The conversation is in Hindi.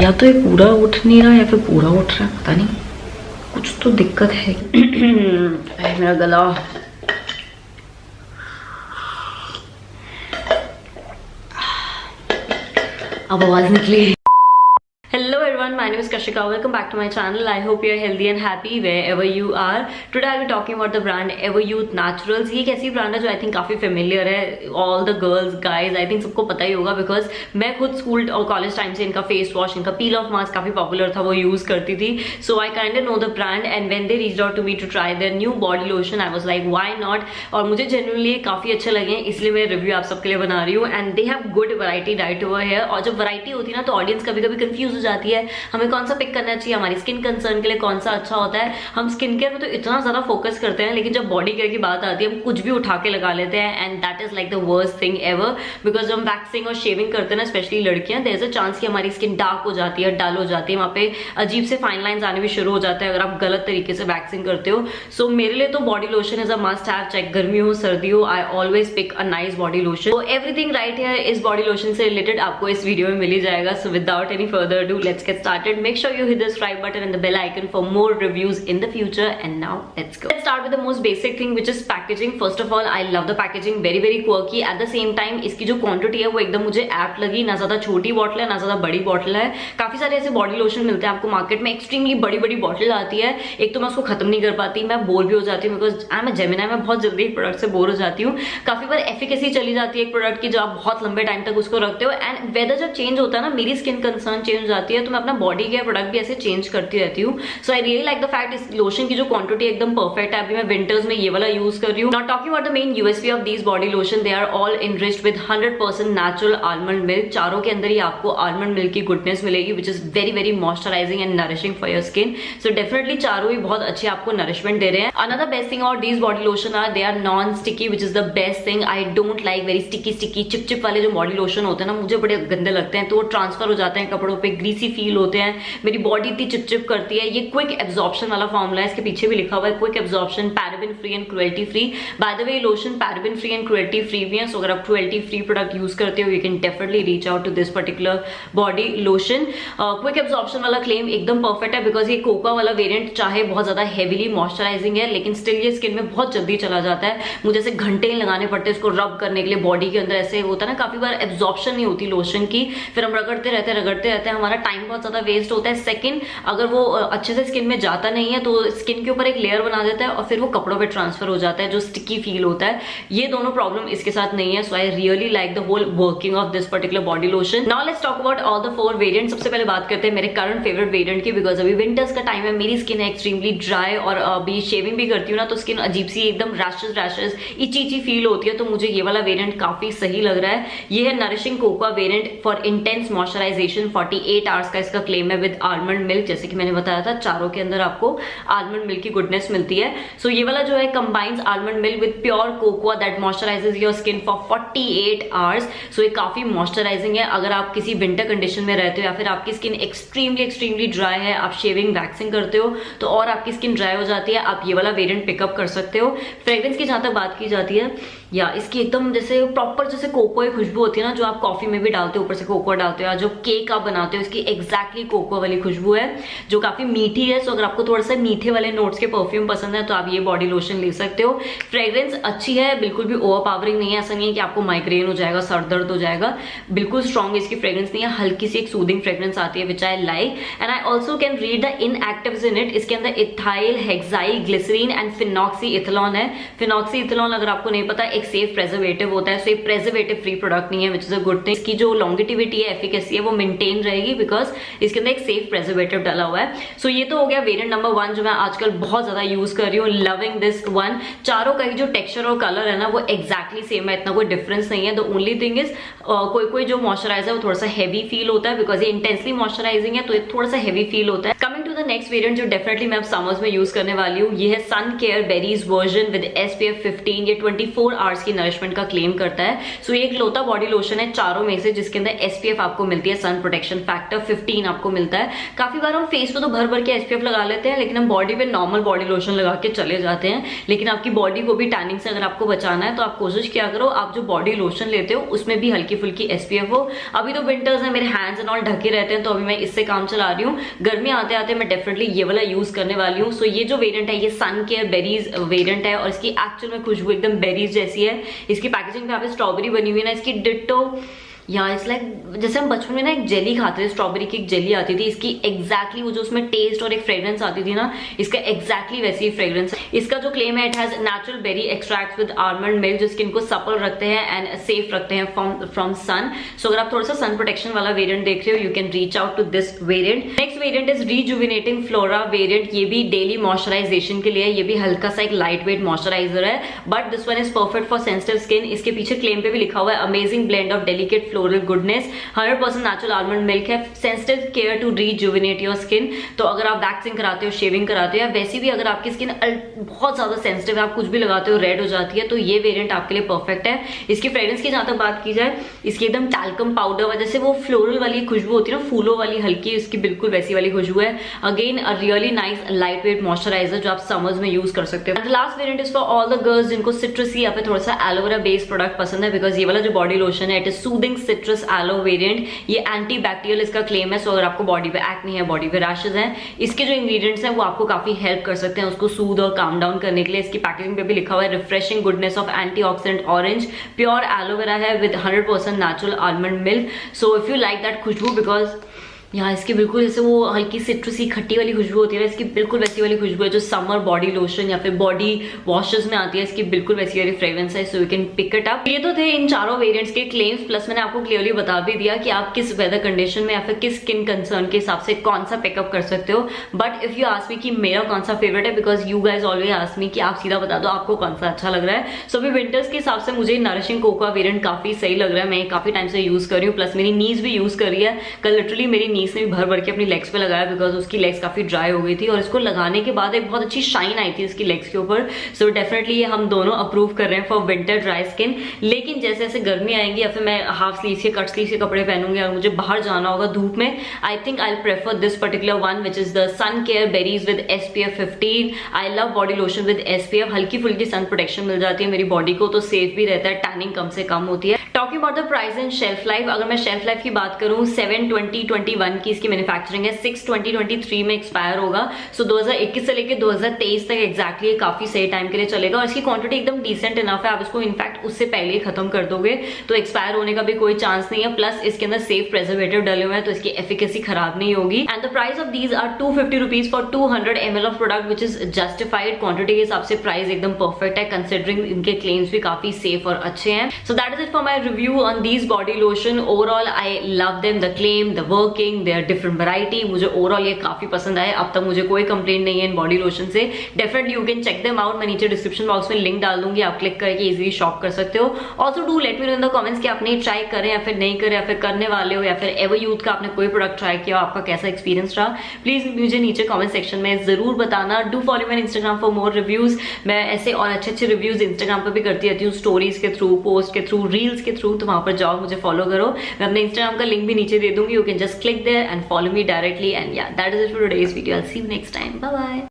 या तो ये पूरा उठ नहीं रहा या फिर पूरा उठ रहा है, पता नहीं, कुछ तो दिक्कत है। मेरा गला अब आवाज निकली। Hello everyone, my name is Kashika. Welcome back to my channel. I hope you are healthy and happy wherever you are. Today I'll be talking about the brand Everyuth Naturals. ये एक ऐसी ब्रांड है जो I think काफी familiar है, all the girls, guys, I think सबको पता ही होगा because मैं खुद स्कूल और कॉलेज टाइम से इनका फेस वॉश, इनका पील ऑफ मास्क काफी पॉपुलर था, वो यूज करती थी. So I kind of know the brand and when they reached out to me to try their new body lotion, I was like why not. और मुझे genuinely काफी अच्छे लगे, इसलिए मैं रिव्यू आप सबके लिए बना रही हूँ. And they have good variety right over here. और जब वैरायटी होती है ना तो ऑडियंस कभी कभी कंफ्यूज जाती है हमें कौन सा पिक करना चाहिए, हमारी स्किन कंसर्न के लिए कौन सा अच्छा होता है. हम स्किन केयर में तो इतना ज्यादा फोकस करते हैं, लेकिन जब बॉडी केयर की बात आती है हम कुछ भी उठा के लगा लेते हैं and that is like the worst thing ever. Because हम वैक्सिंग और शेविंग करते हैं ना, स्पेशली लड़कियां, देयर इज अ चांस कि हमारी स्किन डार्क हो जाती है, डल हो जाती है, वहां पे अजीब से फाइन लाइंस आने भी शुरू हो जाते हैं अगर आप गलत तरीके से वैक्सिंग करते हो. सो मेरे लिए तो body lotion is a must have, चाहे गर्मी हो सर्दी हो, I always pick a nice body lotion. So everything right here इस बॉडी लोशन से रिलेटेड आपको इस वीडियो में मिल ही जाएगा. So without any further ado let's get started. Make sure you hit the subscribe button and the bell icon for more reviews in the future. And now let's go. Let's start with the most basic thing, which is packaging. First of all, I love the packaging, very quirky. At the same time, इसकी जो क्वांटिटी है वो एकदम मुझे एप्ट लगी. ना ज्यादा छोटी बॉटल है ना ज्यादा बड़ी बॉटल है. काफी सारे ऐसे बॉडी लोशन मिलते हैं आपको मार्केट में, एक्सट्रीमली बड़ी बॉटल आती है. एक तो मैं उसको खत्म नहीं कर पाती, मैं बोर भी हो जाती हूँ because I am a Gemini, मैं बहुत जल्दी एक प्रोडक्ट से बोर हो जाती हूँ. काफी बार एफिकेसी चली जाती है एक प्रोडक्ट की जो आप बहुत लंबे टाइम तक उसको रखते हो. एंड वेदर जब चेंज होता है ना, मेरी स्किन कंसर्न चेंज हो जाती है, तो मैं अपना बॉडी केयर प्रोडक्ट भी ऐसे चेंज करती रहती हूँ. So I really like the fact इस लोशन की जो क्वांटिटी एकदम परफेक्ट है. अभी मैं विंटर्स में ये वाला यूज कर रही हूँ. Not talking about the main USP of these body lotion, they are all enriched with 100% natural almond milk. चारों के अंदर ही आपको आलमंड मिल्क की गुडनेस मिलेगी, which is very moisturising and nourishing for your skin. So definitely चारों ही बहुत अच्छे आपको नरिशमेंट दे रहे हैं. अनदर बेस्ट थिंग और these body lotion are they are non sticky, which is the best thing. I don't like very sticky चिप वाले जो बॉडी लोशन होते हैं ना, मुझे बड़े गंदे लगते हैं. तो वो ट्रांसफर हो जाते हैं कपड़ों पे, ग्रीसी फील होते हैं, मेरी बॉडी इतनी चिपचिप करती है. ये क्विक एब्जॉर्प्शन वाला फॉर्मूला है, इसके पीछे भी लिखा हुआ है quick absorption, paraben free and cruelty free. By the way lotion paraben free and cruelty free भी है. सो अगर आप क्रुएल्टी फ्री प्रोडक्ट यूज करते हो, you can definitely reach out to this particular body lotion. Quick absorption वाला क्लेम एकदम परफेक्ट है बिकॉज ये कोका वाला वेरिएंट चाहे बहुत ज्यादा हेवीली मॉइस्चराइजिंग है, लेकिन स्टिल ये स्किन में बहुत जल्दी चला जाता है. मुझे ऐसे घंटे ही लगाने पड़ते हैं इसको रब करने के लिए बॉडी के अंदर. ऐसे होता है ना, काफी बार एब्जॉर्प्शन नहीं होती लोशन की, फिर हम रगड़ते रहते हैं, हमारा टाइम बहुत ज्यादा वेस्ट होता है. सेकंड, अगर वो अच्छे से स्किन में जाता नहीं है तो स्किन के ऊपर एक लेयर बना देता है और फिर वो कपड़ों पे ट्रांसफर हो जाता है, जो स्टिकी फील होता है. ये दोनों प्रॉब्लम इसके साथ नहीं है. So I really like the whole working of this particular body lotion. Now let's talk about all the 4 variant. सबसे पहले बात करते हैं मेरे करंट फेवरेट वेरिएंट की, बिकॉज अभी विंटर्स का टाइम है, मेरी स्किन है एक्सट्रीमली ड्राई और अभी शेविंग भी करती हूँ ना, तो स्किन अजीब सी एकदम रैशेस इची फील होती है. तो मुझे ये वाला वेरिएंट काफी सही लग रहा है. ये है nourishing Coca variant for intense moisturisation. 48 hours का इसका क्लेम है विद आलमंड मिल्क. जैसे कि मैंने बताया था, चारों के अंदर आपको आलमंड मिल्क की गुडनेस मिलती है. सो ये वाला जो है combines almond milk with pure cocoa that moisturises your skin for 48 hours. So ये काफी मॉइस्चराइजिंग है. अगर आप किसी विंटर कंडीशन में रहते हो या फिर आपकी स्किन एक्सट्रीमली ड्राई है, आप शेविंग वैक्सिंग करते हो तो और आपकी स्किन ड्राई हो जाती है, आप ये वाला वेरिएंट पिकअप कर सकते हो. फ्रेग्रेंस की जहां तक बात की जाती है, या इसकी एकदम जैसे प्रॉपर जैसे कोको की खुशबू होती है ना, जो आप कॉफी में भी डालते हो, ऊपर से कोको डालते हो, या जो केक आप बनाते हो, इसकी एग्जैक्टली कोको वाली खुशबू है जो काफी मीठी है. सो अगर आपको थोड़ा सा मीठे वाले नोट्स के परफ्यूम पसंद है तो आप ये बॉडी लोशन ले सकते हो. फ्रेग्रेंस अच्छी है, बिल्कुल भी ओवरपावरिंग नहीं है. ऐसा नहीं है कि आपको माइग्रेन हो जाएगा, सर दर्द हो जाएगा. बिल्कुल स्ट्रॉन्ग इसकी फ्रेग्रेंस नहीं है, हल्की सी एक सूदिंग फ्रेग्रेंस आती है which I like. And I also can read the inactives in it. इसके अंदर ethyl, hexyl glycerin and phenoxy ethanol है. फिनॉक्सी इथेनॉल अगर आपको नहीं पता, एक सेफ प्रेजर्वेटिव होता है. सो ये प्रेजर्वेटिव फ्री प्रोडक्ट नहीं है, which is a good thing. इसकी जो लॉन्गिटिविटी है, एफिकेसी है, वो मेंटेन रहेगी बिकॉज इसके अंदर एक सेफ प्रेजर्वेटिव डाला हुआ है. सो ये तो हो गया वेरिएंट नंबर 1 जो मैं आजकल बहुत ज्यादा यूज कर रही हूँ. Loving this one. चारों का ही जो टेक्सचर और कलर है ना, वो एक्जैक्टली सेम है, इतना कोई डिफरेंस नहीं है. द ओनली थिंग इज कोई जो मॉइस्चराइजर है वो थोड़ा सा हैवी फील होता है बिकॉज ये इंटेंसली मॉइस्चराइजिंग है, तो थोड़ा सा हैवी फील होता है. Coming to to the next variant जो डेफिनेटली मैं अब समर्स में यूज करने वाली हूँ, ये है sun care berries version with SPF 15। ये 24 आवर्स की नरिशमेंट का क्लेम करता है। सो ये एक लौता बॉडी लोशन है चारों में से जिसके अंदर SPF आपको मिलती है, सन प्रोटेक्शन फैक्टर 15 आपको मिलता है। काफी बार हम फेस पे तो भर भर के SPF लगा लेते हैं, लेकिन हम बॉडी पे नॉर्मल बॉडी लोशन लगा के चले जाते हैं। लेकिन आपकी बॉडी को भी टैनिंग से अगर आपको बचाना है तो आप कोशिश क्या करो, आप जो बॉडी लोशन लेते हो उसमें भी हल्की फुल्की SPF हो। अभी तो विंटर्स है, मेरे हैंड्स एंड ऑल ढके रहते हैं, तो अभी मैं इससे काम चला रही हूँ। गर्मी आते आते मैं डेफिनेटली ये वाला यूज करने वाली हूँ। सो ये जो वेरिएंट है ये सन केयर बेरीज वेरिएंट है और इसकी एक्चुअल में खुशबू एकदम बेरीज जैसी है। इसकी पैकेजिंग पे यहाँ पे स्ट्रॉबेरी बनी हुई है ना, इसकी डिट्टो इट्स लाइक जैसे हम बचपन में ना एक जेली खाते थे, स्ट्रॉबेरी की एक जेली आती थी, इसकी एग्जैक्टली वो जो उसमें टेस्ट और एक फ्रेग्रेंस आती थी ना, इसका एग्जैक्टली वैसी फ्रेग्रेंस है। इसका जो क्लेम है, it has natural berry extracts with almond milk जो स्किन को सपल रखते हैं एंड सेफ रखते हैं फ्रॉम सन। सो अगर आप थोड़ा सा सन प्रोटेक्शन वाला वेरिएंट देख रहे हो, you can reach out to this variant. Next variant is rejuvenating flora variant. ये भी डेली मॉइस्चराइजेशन के लिए, ये भी हल्का सा एक लाइट वेट मॉइस्चराइजर है, but this one is perfect for sensitive skin. इसके पीछे क्लेम पे भी लिखा हुआ है amazing blend of delicate floral goodness, 100% natural almond milk है, sensitive care to rejuvenate your skin. तो अगर आप वैक्सिंग कराते हो, शेविंग कराते हो, या वैसे भी अगर आपकी स्किन बहुत ज्यादा सेंसिटिव है, आप कुछ भी लगाते हो रेड हो जाती है, तो ये वेरिएंट आपके लिए परफेक्ट है। इसकी फ्रेग्रेंस की जहां तक बात की जाए, इसकी एकदम टैल्कम पाउडर वजह से वो फ्लोरल वाली खुशबू होती है ना, फूलों वाली हल्की, इसकी बिल्कुल वैसी वाली खुशबू है। Again a really nice light weight moisturiser जो आप समर्स में यूज कर सकते हो। Last variant is for all the girls जिनको सिट्रसी या फिर थोड़ा सा एलोवेरा बेस्ड प्रोडक्ट पसंद है, बिकॉज ये वाला जो बॉडी लोशन है it is soothing citrus aloe variant. ये एंटी बैक्टीरियल इसका क्लेम है। सो अगर आपको बॉडी पे एक्ने है, बॉडी पे रैशेस हैं, इसके जो इंग्रेडिएंट्स हैं वो आपको काफी हेल्प कर सकते हैं उसको सूद और काम डाउन करने के लिए। इसकी पैकेजिंग पे भी लिखा हुआ है refreshing goodness of antioxidant orange, pure aloe vera है with 100% natural almond milk. So if you like that खुशबू, बिकॉज यहाँ इसकी बिल्कुल जैसे वो हल्की सिट्रसी खट्टी वाली खुशबू होती है, इसकी बिल्कुल वैसी वाली खुशबू है जो समर बॉडी लोशन या फिर बॉडी वॉशेस में आती है, इसकी बिल्कुल वैसी वाली फ्रेग्रेंस है। So you can pick it up. ये तो थे इन चारों वेरिएंट्स के क्लेम्स, प्लस मैंने आपको क्लियरली बता भी दिया कि आप किस वेदर कंडीशन में या फिर किस स्किन कंसर्न के हिसाब से कौन सा पिकअप कर सकते हो। But if you ask me कि मेरा कौन सा फेवरेट है, because you guys always ask me कि आप सीधा बता दो आपको कौन सा अच्छा लग रहा है। सो अभी विंटर्स के हिसाब से मुझे नरिशिंग कोकोआ वेरिएंट काफी सही लग रहा है, मैं काफी टाइम से यूज कर रही हूँ, प्लस मेरी नीज भी यूज कर रही है। कल लिटरली मेरी नीज ने भी भर भर के लेग्स पे लगाया, बिकॉज उसकी लेग्स काफी ड्राई हो गई थी और इसको लगाने के बाद एक बहुत अच्छी शाइन आई थी इसकी लेग्स के ऊपर। सो डेफिनेटली ये हम दोनों अप्रूव कर रहे हैं फॉर विंटर ड्राई स्किन। लेकिन जैसे जैसे गर्मी आएंगी या फिर मैं हाफ स्लीव के कट स्लीव के कपड़े पहनूंगी और मुझे बाहर जाना होगा धूप में, I think I prefer this particular one which is the sun care berries with SPF 15। I love body lotion with SPF, हल्की फुल्की सन प्रोटेक्शन मिल जाती है मेरी बॉडी को, तो सेफ भी रहता है, टैनिंग कम से कम होती है। Talking about the price and shelf life, अगर मैं शेल्फ लाइफ की बात करूं 7/20/21 की इसकी मैन्युफैक्चरिंग है, 6/20/23 में एक्सपायर होगा। सो 2021 से लेकर 2023 तक एग्जैक्टली काफी सही टाइम के लिए चलेगा और इसकी क्वांटिटी एकदम डिसेंट इनफ है, आप इसको इनफैक्ट उससे पहले ही खत्म कर दोगे तो एक्सपायर होने का भी कोई चांस नहीं है। प्लस इसके अंदर सेफ प्रेजर्वेटिव डले हुए हैं तो इसकी एफिकेसी खराब नहीं होगी। And the price of these are 250 rupees for 200 ml of product which is justified. Quantity के हिसाब से प्राइस एकदम परफेक्ट है, कंसिडरिंग इनके क्लेम्स भी काफी सेफ और अच्छे हैं। So that is it for my review on these body lotion. Overall I love them, the claim, the working, their different variety, मुझे ओवरऑल ये काफी पसंद आए। अब तक मुझे कोई कंप्लेंट नहीं है इन बॉडी लोशन से। Definitely you can check them out, मैं नीचे डिस्क्रिप्शन बॉक्स में लिंक डाल दूंगी, आप क्लिक करके इजीली शॉप कर सकते हो। Also do let me know in the comments कि आपने ट्राई करें या फिर नहीं करें या फिर करने वाले हो, या फिर एवर यूथ का आपने कोई प्रोडक्ट ट्राई किया, आपका कैसा एक्सपीरियंस रहा, प्लीज मुझे नीचे कमेंट सेक्शन में जरूर बताना। Do follow me on Instagram for more reviews. मैं ऐसे और अच्छे अच्छे रिव्यूज इंस्टाग्राम पर भी करती रहती हूँ, स्टोरीज के थ्रू, पोस्ट के थ्रू, रील्स के थ्रू, तो वहां पर जाओ, मुझे फॉलो करो। मैं अपने इंस्टाग्राम का लिंक भी नीचे दे दूंगी, you can just click there and follow me directly. And yeah that is it for today's video. I will see you next time, bye bye.